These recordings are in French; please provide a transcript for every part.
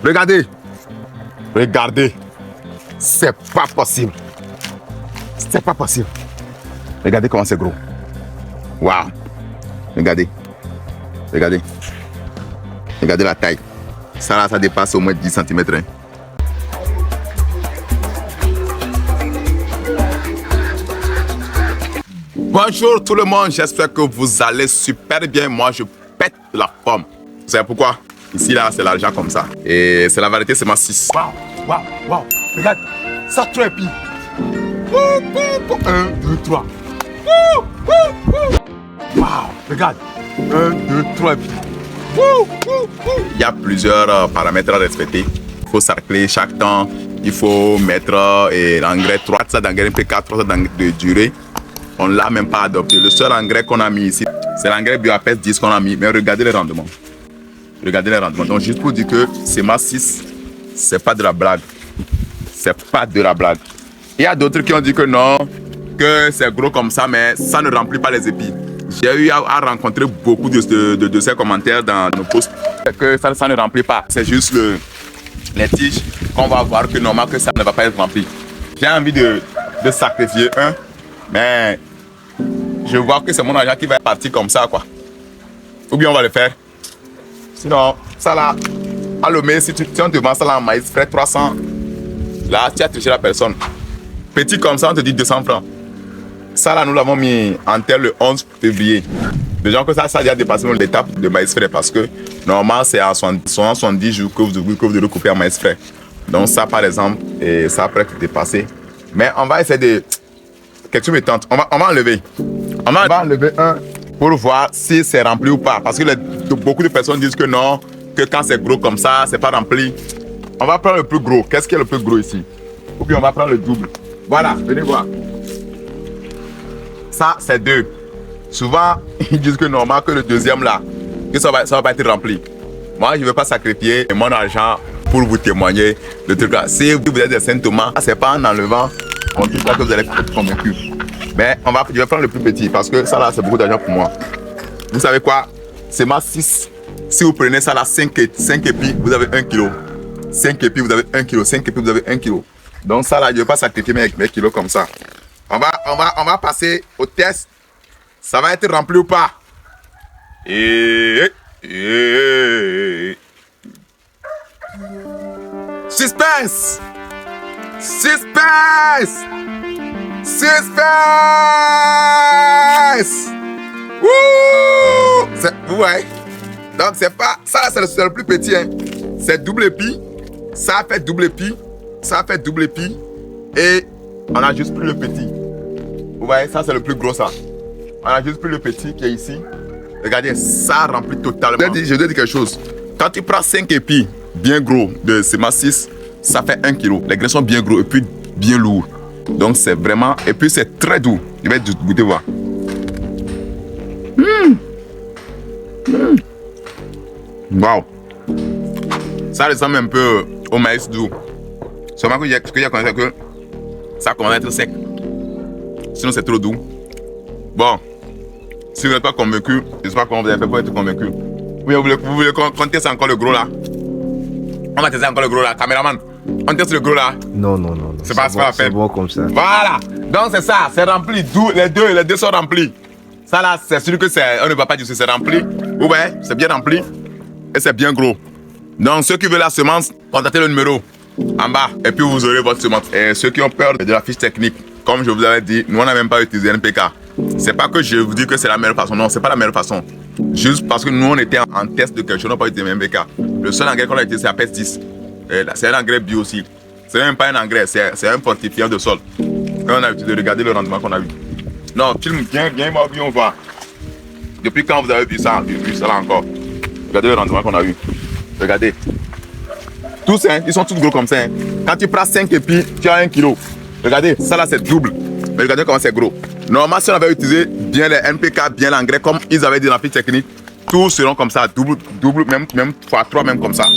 Regardez. Regardez. C'est pas possible. C'est pas possible. Regardez comment c'est gros. Waouh. Regardez. Regardez. Regardez la taille. Ça là, ça dépasse au moins 10 cm. Hein. Bonjour tout le monde, j'espère que vous allez super bien. Moi, je pète la forme. Vous savez pourquoi? Ici, là, c'est l'argent comme ça. Et c'est la variété, c'est ma 6. Waouh, waouh, waouh. Regarde, ça trépie. 1, 2, 3. Waouh, regarde. 1, 2, 3. Il y a plusieurs paramètres à respecter. Il faut sarcler chaque temps. Il faut mettre l'engrais 3 d'engrais NPK, 3 de durée. On ne l'a même pas adopté. Le seul engrais qu'on a mis ici, c'est l'engrais BioAPES 10 qu'on a mis. Mais regardez les rendements. Regardez les rendements. Donc, juste pour dire que c'est ma 6, c'est pas de la blague. C'est pas de la blague. Il y a d'autres qui ont dit que non, que c'est gros comme ça, mais ça ne remplit pas les épis. J'ai eu à rencontrer beaucoup de ces commentaires dans nos posts que ça ne remplit pas. C'est juste les tiges qu'on va voir que normalement que ça ne va pas être rempli. J'ai envie de sacrifier un, mais je vois que c'est mon argent qui va partir comme ça, quoi. Ou bien on va le faire. Sinon, ça là, à Lomé, si on te vend ça là en maïs frais 300, là tu as touché la personne. Petit comme ça, on te dit 200 francs. Ça là, nous l'avons mis en terre le 11 février. Déjà que ça a déjà dépassé l'étape de maïs frais parce que normalement c'est en 70 jours que vous devez couper en maïs frais. Donc ça par exemple, et ça a presque dépassé. Mais on va essayer de... Quelque chose me tente. On va enlever. On va enlever un pour voir si c'est rempli ou pas. Parce que beaucoup de personnes disent que non, que quand c'est gros comme ça, c'est pas rempli. On va prendre le plus gros. Qu'est-ce qui est le plus gros ici? Ou bien on va prendre le double. Voilà, venez voir. Ça, c'est 2. Souvent, ils disent que normal que le deuxième là, que ça va pas être rempli. Moi, je ne veux pas sacrifier mon argent pour vous témoigner le truc là. Si vous êtes des Saint-Thomas, c'est pas en enlevant, on dit pas que vous allez être convaincu. Mais je vais prendre le plus petit parce que ça là, c'est beaucoup d'argent pour moi. Vous savez quoi? C'est ma 6. Si vous prenez ça là, 5 épis, vous avez 1 kg. 5 épis, vous avez 1 kg. 5 épis, vous avez 1 kg. Donc ça là, je ne vais pas sacrifier mes kilos comme ça. On va passer au test. Ça va être rempli ou pas? Suspense! Suspense! Suspense! Wouh! Vous voyez? Donc c'est pas... Ça là, c'est le plus petit. Hein. C'est double épi. Ça a fait double épi. Ça a fait double épi. Et on a juste pris le petit. Vous voyez, ça c'est le plus gros ça. On a juste pris le petit qui est ici. Regardez, ça remplit totalement. Je dois dire quelque chose. Quand tu prends 5 épis bien gros de CMA 6, ça fait 1 kg. Les grains sont bien gros et puis bien lourds. Donc c'est vraiment... Et puis c'est très doux. Je vais goûter voir. Wow. Ça ressemble un peu au maïs doux. Seulement que j'ai connu que ça commence à être sec. Sinon c'est trop doux. Bon. Si vous n'êtes pas convaincu, je ne sais pas comment vous avez fait pour être convaincu. Oui, vous voulez qu'on teste encore le gros là? On va tester encore le gros là. Caméraman, on teste le gros là? Non. C'est pas la peine. C'est bon comme ça. Voilà. Donc c'est ça, c'est rempli. Les deux sont remplis. Ça là, c'est sûr que c'est... On ne va pas dire que c'est rempli. Vous voyez, c'est bien rempli. Et c'est bien gros. Donc ceux qui veulent la semence, contactez le numéro en bas. Et puis vous aurez votre semence. Et ceux qui ont peur de la fiche technique, comme je vous avais dit, nous on n'a même pas utilisé NPK. C'est pas que je vous dis que c'est la meilleure façon, non, c'est pas la meilleure façon. Juste parce que nous on était en test de quelque chose, on n'a pas utilisé NPK. Le seul engrais qu'on a utilisé c'est APES 10. C'est un engrais bio aussi. C'est même pas un engrais, c'est un fortifiant de sol. Et on a utilisé, regardez le rendement qu'on a eu. Non, filme bien, on voit. Depuis quand vous avez vu ça là encore? Regardez le rendement qu'on a eu. Regardez. Tous, hein, ils sont tous gros comme ça. Hein. Quand tu prends 5 épis, tu as 1 kg. Regardez, ça là c'est double. Mais regardez comment c'est gros. Normalement, si on avait utilisé bien les NPK, bien l'engrais, comme ils avaient dit dans la fiche technique, tous seront comme ça, double, même fois 3, même comme ça.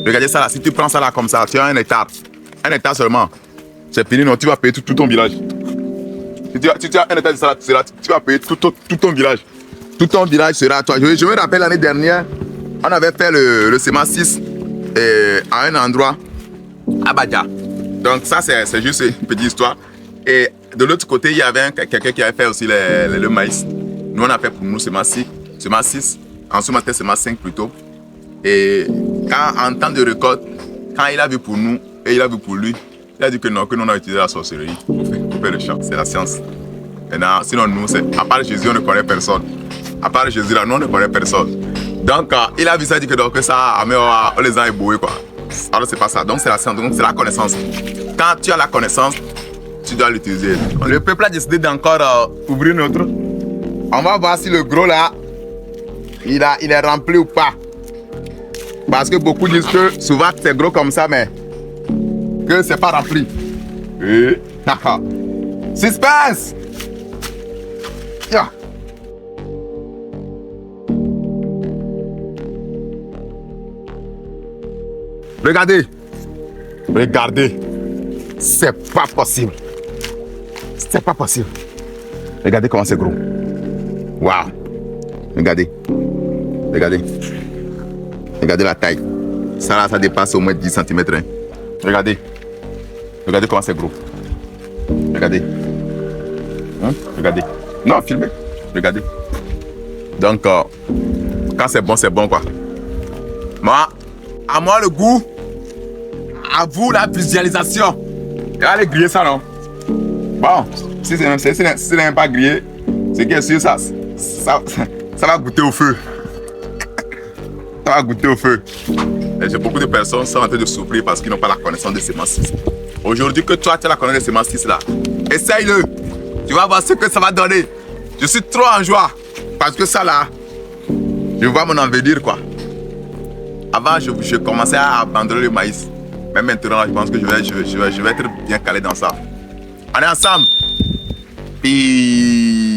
Regardez ça là, si tu prends ça là comme ça, tu as 1 hectare. 1 hectare seulement. C'est fini, non, tu vas payer tout ton village. Si tu as 1 hectare de ça là, tu vas payer tout ton village. Tout ton village sera à toi. Je me rappelle l'année dernière, on avait fait le CMA 6 à un endroit à Badia. Donc ça, c'est juste une petite histoire. Et de l'autre côté, il y avait quelqu'un qui avait fait aussi le maïs. Nous, on a fait pour nous semence 6. Ensuite, c'était semence 5 plutôt. Et en temps de récolte, quand il a vu pour nous et il a vu pour lui, il a dit que non, que nous on a utilisé la sorcellerie pour faire le champ. C'est la science. Et non, sinon, nous, à part Jésus, on ne connaît personne. À part Jésus, là, nous, on ne connaît personne. Donc, il a vu ça, il dit que, donc, ça, on les a éboués, quoi. Alors, c'est pas ça. Donc, c'est la science. Donc, c'est la connaissance. Quand tu as la connaissance, tu dois l'utiliser. Le peuple a décidé d'encore ouvrir notre. On va voir si le gros, là, il est rempli ou pas. Parce que beaucoup disent que souvent, c'est gros comme ça, mais que c'est pas rempli. Et... Suspense! Yeah. Regardez. Regardez. C'est pas possible. C'est pas possible. Regardez comment c'est gros. Waouh. Regardez. Regardez. Regardez la taille. Ça là, ça dépasse au moins 10 cm. Hein. Regardez. Regardez comment c'est gros. Regardez. Hein? Regardez. Non, filmez. Regardez. Donc, quand c'est bon quoi. Moi, à moi le goût. À vous la visualisation. Allez griller ça, non? Bon, si c'est même pas grillé, c'est que sûr ça va goûter au feu. Ça va goûter au feu. Et beaucoup de personnes sont en train de souffrir parce qu'ils n'ont pas la connaissance de semences 6. Aujourd'hui que toi tu as la connaissance de semences 6 là, essaye-le. Tu vas voir ce que ça va donner. Je suis trop en joie parce que ça là, je vois mon envenir quoi. Avant je commençais à abandonner le maïs. Mais maintenant je pense que je vais être bien calé dans ça. On est ensemble. Puis